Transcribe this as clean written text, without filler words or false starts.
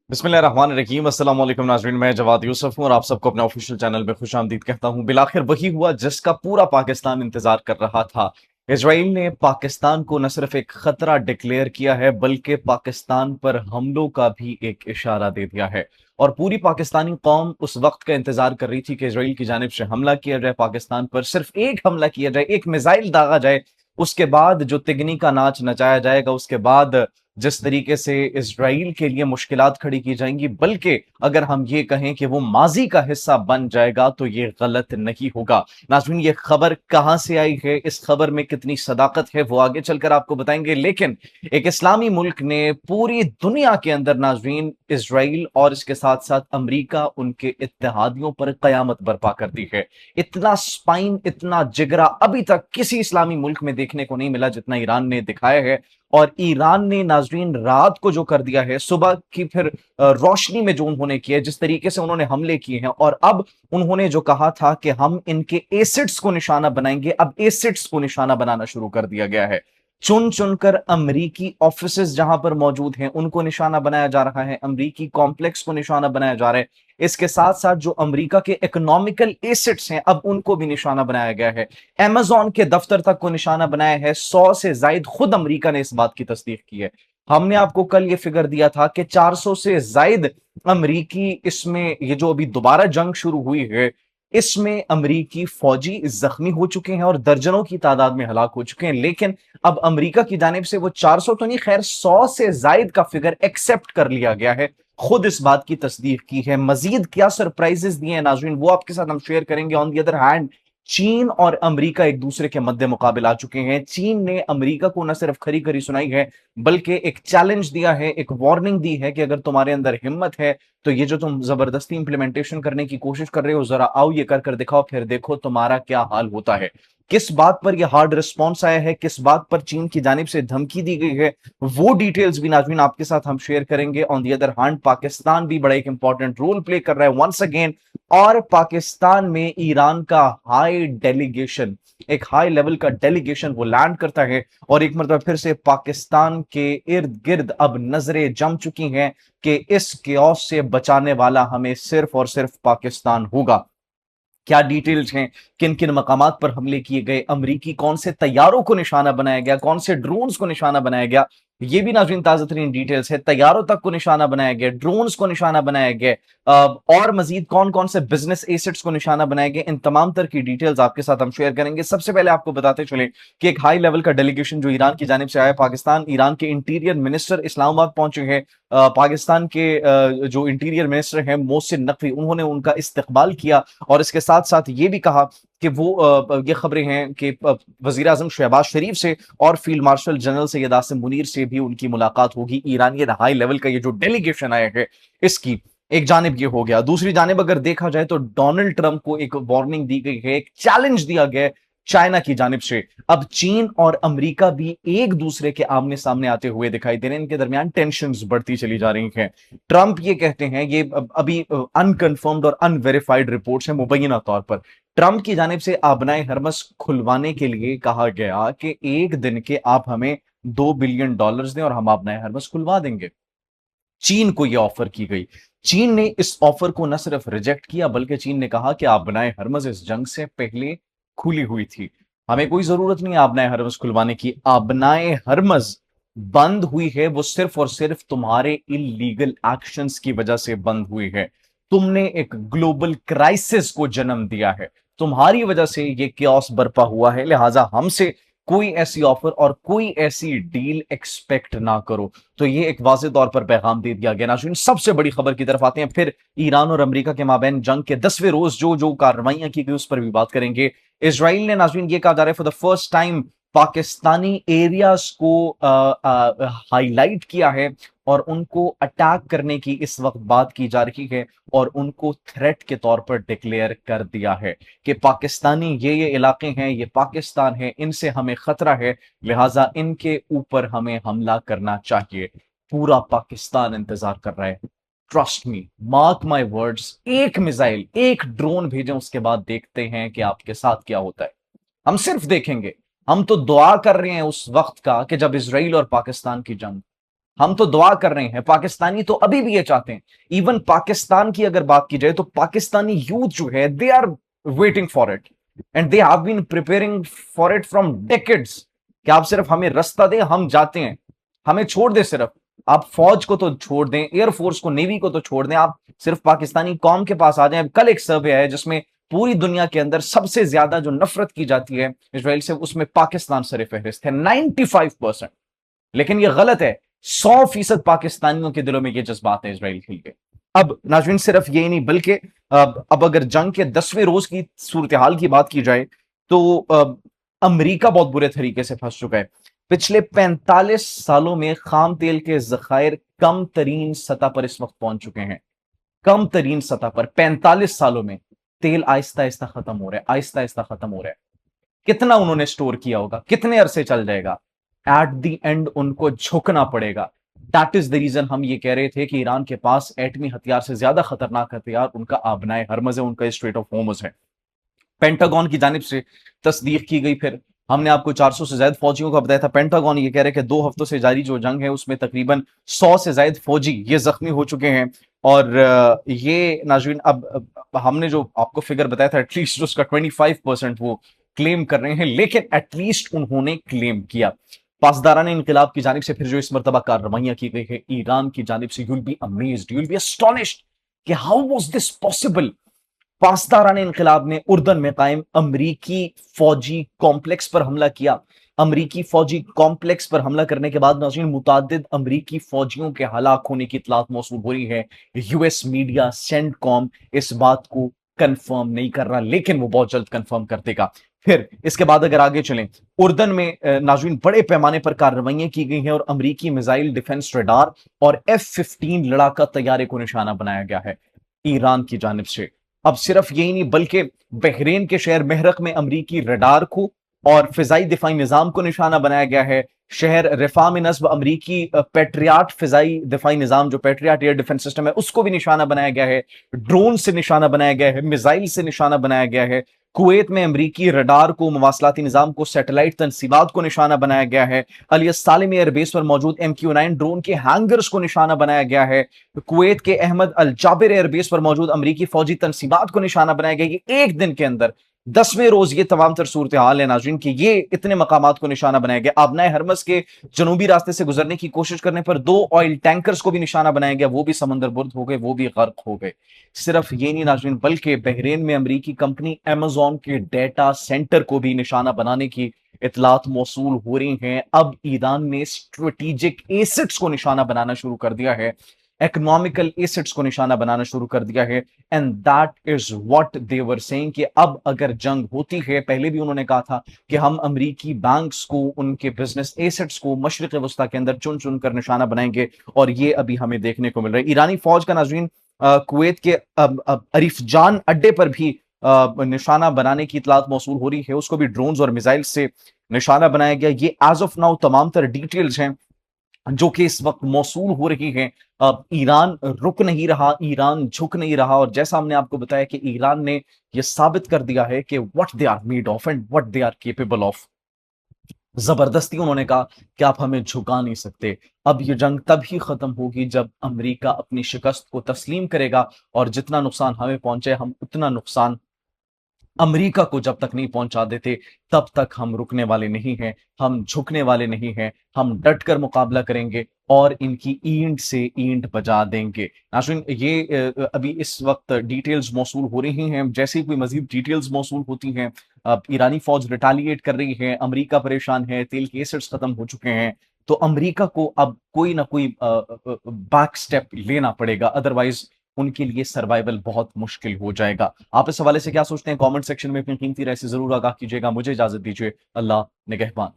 बिस्मिल्लाहिर्रहमानिर्रहीम अस्सलाम वालेकुम नाज़रीन, मैं जवाद यूसुफ हूं और आप सबको अपने ऑफिशियल चैनल में खुशामदीद कहता हूं। बिलाखिर वही हुआ जिसका पूरा पाकिस्तान इंतजार कर रहा था। इजराइल ने पाकिस्तान को न सिर्फ एक खतरा डिक्लेयर किया है बल्कि पाकिस्तान पर हमलों का भी एक इशारा दे दिया है। और पूरी पाकिस्तानी कौम उस वक्त का इंतजार कर रही थी कि इजराइल की जानिब से हमला किया जाए, पाकिस्तान पर सिर्फ एक हमला किया जाए, एक मिसाइल दागा जाए, उसके बाद जो तिगनी का नाच नचाया जाएगा, उसके बाद जिस तरीके से इजराइल के लिए मुश्किलात खड़ी की जाएंगी, बल्कि अगर हम ये कहें कि वो माजी का हिस्सा बन जाएगा तो ये गलत नहीं होगा। नाज़रीन, ये खबर कहां से आई है, इस खबर में कितनी सदाकत है, वो आगे चलकर आपको बताएंगे। लेकिन एक इस्लामी मुल्क ने पूरी दुनिया के अंदर नाज़रीन इजराइल और इसके साथ साथ अमरीका, उनके इत्तेहादियों पर कयामत बर्पा कर दी है। इतना स्पाइन, इतना जिगरा अभी तक किसी इस्लामी मुल्क में देखने को नहीं मिला जितना ईरान ने दिखाया है। और ईरान ने नाजरीन रात को जो कर दिया है, सुबह की फिर रोशनी में जो उन्होंने किया, जिस तरीके से उन्होंने हमले किए हैं, और अब उन्होंने जो कहा था कि हम इनके एसिड्स को निशाना बनाएंगे, अब एसिड्स को निशाना बनाना शुरू कर दिया गया है। चुन चुनकर अमरीकी ऑफिसेस जहां पर मौजूद हैं उनको निशाना बनाया जा रहा है, अमरीकी कॉम्प्लेक्स को निशाना बनाया जा रहा है। इसके साथ साथ जो अमेरिका के इकोनॉमिकल एसेट्स हैं अब उनको भी निशाना बनाया गया है। अमेजॉन के दफ्तर तक को निशाना बनाया है। 100 से जायद खुद अमेरिका ने इस बात की तस्दीक की है। हमने आपको कल ये फिगर दिया था कि 400 से जायद अमरीकी, इसमें ये जो अभी दोबारा जंग शुरू हुई है, इसमें अमरीकी फौजी जख्मी हो चुके हैं और दर्जनों की तादाद में हलाक हो चुके हैं। लेकिन अब अमरीका की जानिब से वो 400 तो नहीं, खैर 100 से जायद का फिगर एक्सेप्ट कर लिया गया है। खुद इस बात की तस्दीक की है। मजीद क्या सरप्राइजेस दिए हैं नाजरीन, वो आपके साथ हम शेयर करेंगे। ऑन दी अदर हैंड, चीन और अमेरिका एक दूसरे के मद्दे मुकाबिल आ चुके हैं। चीन ने अमेरिका को न सिर्फ खरी खरी सुनाई है बल्कि एक चैलेंज दिया है, एक वार्निंग दी है कि अगर तुम्हारे अंदर हिम्मत है तो ये जो तुम जबरदस्ती इंप्लीमेंटेशन करने की कोशिश कर रहे हो, जरा आओ ये कर दिखाओ, फिर देखो तुम्हारा क्या हाल होता है। किस बात पर यह हार्ड रिस्पॉन्स आया है, किस बात पर चीन की जानिब से धमकी दी गई है, वो डिटेल्स भी नाज़रीन आपके साथ हम शेयर करेंगे। On the other hand, Pakistan भी बड़ा एक इंपॉर्टेंट रोल प्ले कर रहा है वंस अगेन। और पाकिस्तान में ईरान का हाई डेलीगेशन, एक हाई लेवल का डेलीगेशन वो लैंड करता है और एक मरतबा फिर से पाकिस्तान के इर्द गिर्द अब नजरें जम चुकी हैं कि इस केओस से बचाने वाला हमें सिर्फ और सिर्फ पाकिस्तान होगा। क्या डिटेल्स हैं, किन किन मकामात पर हमले किए गए, अमरीकी कौन से तैयारों को निशाना बनाया गया, कौन से ड्रोन्स को निशाना बनाया गया, ये भी नाज़रीन ताज़ा तरीन डिटेल्स है। तैयारों तक को निशाना बनाया गया, ड्रोन्स को निशाना बनाया गया, और मजीद कौन कौन से बिजनेस एसेट्स को निशाना बनाया गया, इन तमाम तर की डिटेल्स आपके साथ हम शेयर करेंगे। सबसे पहले आपको बताते चले कि एक हाई लेवल का डेलीगेशन जो ईरान की जानिब से आया पाकिस्तान, ईरान के इंटीरियर मिनिस्टर इस्लामाबाद पहुंचे हैं। पाकिस्तान के जो इंटीरियर मिनिस्टर हैं मोहसिन नकवी, उन्होंने उनका इस्तकबाल किया और इसके साथ साथ ये भी कहा कि वो ये खबरें हैं कि वजीर आजम शहबाज शरीफ से और field marshal general Syed Asim Munir से भी उनकी मुलाकात होगी। ईरानी हाई लेवल का ये जो डेलीगेशन आया है, इसकी एक जानिब ये हो गया। दूसरी जानिब अगर देखा जाए तो डोनाल्ड ट्रंप को एक वार्निंग दी गई है, एक चैलेंज दिया गया है चाइना की जानिब से। अब चीन और अमेरिका भी एक दूसरे के आमने सामने आते हुए दिखाई दे रहे हैं, इनके दरमियान टेंशंस बढ़ती चली जा रही हैं। ट्रंप ये कहते हैं, ये अभी अनकंफर्म्ड और अनवेरिफाइड रिपोर्ट्स हैं मुबैना तौर पर, ट्रंप की जानिब से आबनाए हरमस खुलवाने के लिए कहा गया कि एक दिन के आप हमें $2 बिलियन दें और हम आबनाए हरमस खुलवा देंगे। चीन को यह ऑफर की गई। चीन ने इस ऑफर को न सिर्फ रिजेक्ट किया बल्कि चीन ने कहा कि आबनाए हरमस इस जंग से पहले खुली हुई थी, हमें कोई जरूरत नहीं आबनाए हरमस खुलवाने की। आबनाए हरमस बंद हुई है वो सिर्फ और सिर्फ तुम्हारे इलीगल एक्शंस की वजह से बंद हुई है। तुमने एक ग्लोबल क्राइसिस को जन्म दिया है, तुम्हारी वजह से ये क्यास बर्पा हुआ है, लिहाजा हमसे कोई ऐसी ऑफर और कोई ऐसी डील एक्सपेक्ट ना करो। तो ये एक वाज़ेह तौर पर पैगाम दे दिया गया। नाज़रीन, सबसे बड़ी खबर की तरफ आते हैं। फिर ईरान और अमेरिका के माबैन जंग के 10वें रोज जो जो कार्रवाइयां की गई उस पर भी बात करेंगे। इसराइल ने नाज़रीन ये कहा जा रहा है for the first time Pakistani areas को हाईलाइट किया है और उनको अटैक करने की इस वक्त बात की जा रही है और उनको थ्रेट के तौर पर डिक्लेयर कर दिया है कि पाकिस्तानी ये इलाके हैं, ये पाकिस्तान है, इनसे हमें खतरा है, लिहाजा इनके ऊपर हमें हमला करना चाहिए। पूरा पाकिस्तान इंतजार कर रहा है। Trust me, mark my words, एक मिसाइल, एक ड्रोन भेजें, उसके बाद देखते हैं कि आपके साथ क्या होता है। हम सिर्फ देखेंगे। हम तो दुआ कर रहे हैं उस वक्त का कि जब इसराइल और पाकिस्तान की जंग, हम तो दुआ कर रहे हैं, पाकिस्तानी तो अभी भी ये चाहते हैं। इवन पाकिस्तान की अगर बात की जाए तो पाकिस्तानी यूथ जो है they are waiting for it and they have been preparing for it from decades. कि आप सिर्फ हमें रास्ता दें, हम जाते हैं, हमें छोड़ दे, सिर्फ आप फौज को तो छोड़ दें, एयरफोर्स को, नेवी को तो छोड़ दें, आप सिर्फ पाकिस्तानी कौम के पास आ जाएं। कल एक सर्वे है जिसमें पूरी दुनिया के अंदर सबसे ज्यादा जो नफरत की जाती है इजराइल से, उसमें पाकिस्तान सर फहरिस्त है 95%। लेकिन यह गलत है, 100% पाकिस्तानियों के दिलों में यह जज्बात है इजराइल के लिए। अब नाज़रीन सिर्फ ये नहीं बल्कि अब अगर जंग के 10वें रोज की सूरत हाल की बात की जाए तो अमेरिका बहुत बुरे तरीके से फंस चुका है। पिछले 45 सालों में खाम तेल के जखायर कम तरीन सतह पर इस वक्त पहुंच चुके हैं। कम तरीन सतह पर 45 सालों में तेल आहिस्ता आहिस्ता खत्म हो रहा है, आहिस्ता आहिस्ता खत्म हो रहा है। कितना उन्होंने स्टोर किया होगा, कितने अरसे चल जाएगा, एट द एंड उनको झुकना पड़ेगा। दैट इज द रीजन हम ये कह रहे थे कि ईरान के पास एटमी हथियार से ज्यादा खतरनाक हथियार उनका आबनाए हरमज है, उनका स्ट्रेट ऑफ होर्मुज है। पेंटागन की जानिब से तस्दीक की गई, फिर हमने आपको 400 से ज्यादा फौजियों को बताया था। पेंटागन ये कह रहे हैं कि 2 हफ्तों से जारी जो जंग है उसमें तकरीबन 100 से ज्यादा फौजी ये जख्मी हो चुके हैं। और ये नाज़रीन अब हमने जो आपको फिगर बताया था एटलीस्ट उसका 25% वो क्लेम कर रहे हैं, लेकिन एटलीस्ट उन्होंने क्लेम किया। पासदारान इनकलाब की जानिब से फिर जो इस मरतबा कार्रवाइयां की गई है ईरान की जानिब से, you'll be amazed, you'll be astonished कि हाउ वाज दिस पॉसिबल। पासदारान इनकलाब ने उर्दन में कायम अमरीकी फौजी कॉम्प्लेक्स पर हमला किया। अमरीकी फौजी कॉम्प्लेक्स पर हमला करने के बाद नाज़रीन मुतादिद अमरीकी फौजियों के हलाक होने की इतलात मौसूल हो रही है। यूएस मीडिया सेंटकॉम इस बात को कंफर्म नहीं कर रहा, लेकिन वो बहुत जल्द कंफर्म कर देगा। फिर इसके बाद अगर आगे चलें, उर्दन में नाज़रीन बड़े पैमाने पर कार्रवाइयां की गई हैं और अमरीकी मिसाइल डिफेंस रडार और F-15 लड़ाका तैयारे को निशाना बनाया गया है ईरान की जानिब से। अब सिर्फ यही नहीं बल्कि बहरीन के शहर महरक में अमरीकी रडार को और फिजाई दिफाई निजाम को निशाना बनाया गया है। शहर रिफा में नस्ब अमरीकी पेट्रियाट फिजाई दिफाई निजाम, जो पेट्रियाट एयर डिफेंस सिस्टम है, उसको भी निशाना बनाया गया है। ड्रोन से निशाना बनाया गया है, मिसाइल से निशाना बनाया गया है। कुवैत में अमरीकी रडार को, मवासलाती निजाम को, सैटेलाइट तनसीबात को निशाना बनाया गया है। अली सालिम एयरबेस पर मौजूद MQ-9 ड्रोन के हैंगर्स को निशाना बनाया गया है। कुवैत के अहमद अल जाबिर एयरबेस पर मौजूद अमरीकी फौजी तनसीबात को निशाना बनाया गया। ये एक दिन के अंदर 10वें रोज ये तमाम तर सूरत हाल है नाज़रीन कि ये इतने मकामात को निशाना बनाया गया। आबनाए हरमस के जनूबी रास्ते से गुजरने की कोशिश करने पर 2 ऑयल टैंकर्स को भी निशाना बनाया गया, वो भी समंदर बुर्द हो गए, वो भी गर्क हो गए। सिर्फ ये नहीं नाज़रीन बल्कि बहरीन में अमरीकी कंपनी अमेजॉन के डेटा सेंटर को भी निशाना बनाने की इतलात मौसूल हो रही हैं। अब ईरान ने स्ट्रेटेजिक एसेट्स को निशाना बनाना शुरू कर दिया है, इकोनॉमिकल एसेट्स को निशाना बनाना शुरू कर दिया है। And that is what they were saying कि अब अगर जंग होती है, पहले भी उन्होंने कहा था कि हम अमरीकी बैंक्स को, उनके बिजनेस एसेट्स को मशरिक वस्ता के अंदर चुन चुन कर निशाना बनाएंगे, और ये अभी हमें देखने को मिल रहा है। ईरानी फौज का नाज़रीन कुवैत के अरीफजान अड्डे पर भी निशाना बनाने की इतलात मौसूल हो रही है, उसको भी ड्रोन्स और मिसाइल से निशाना बनाया गया। ये एज ऑफ नाउ तमाम तर डिटेल्स हैं जो कि इस वक्त मौसूल हो रही हैं। अब ईरान रुक नहीं रहा, ईरान झुक नहीं रहा, और जैसा हमने आपको बताया कि ईरान ने यह साबित कर दिया है कि what they are made of and what they are capable of. जबरदस्ती उन्होंने कहा कि आप हमें झुका नहीं सकते। अब यह जंग तभी खत्म होगी जब अमेरिका अपनी शिकस्त को तस्लीम करेगा, और जितना नुकसान हमें पहुंचे हम उतना नुकसान अमेरिका को जब तक नहीं पहुंचा देते तब तक हम रुकने वाले नहीं हैं, हम झुकने वाले नहीं हैं। हम डट कर मुकाबला करेंगे और इनकी ईंट से ईंट बजा देंगे। नाज़रीन ये अभी इस वक्त डिटेल्स मौसूल हो रही हैं, जैसे ही कोई मजीद डिटेल्स मौसूल होती हैं ईरानी फौज रिटालिएट कर रही है, अमेरिका परेशान है, तेल के एसेट्स खत्म हो चुके हैं, तो अमेरिका को अब कोई ना कोई बैक स्टेप लेना पड़ेगा, अदरवाइज उनके लिए सर्वाइवल बहुत मुश्किल हो जाएगा। आप इस हवाले से क्या सोचते हैं? कमेंट सेक्शन में अपनी कीमती राय से जरूर आगाह कीजिएगा। मुझे इजाजत दीजिए। अल्लाह निगहबान।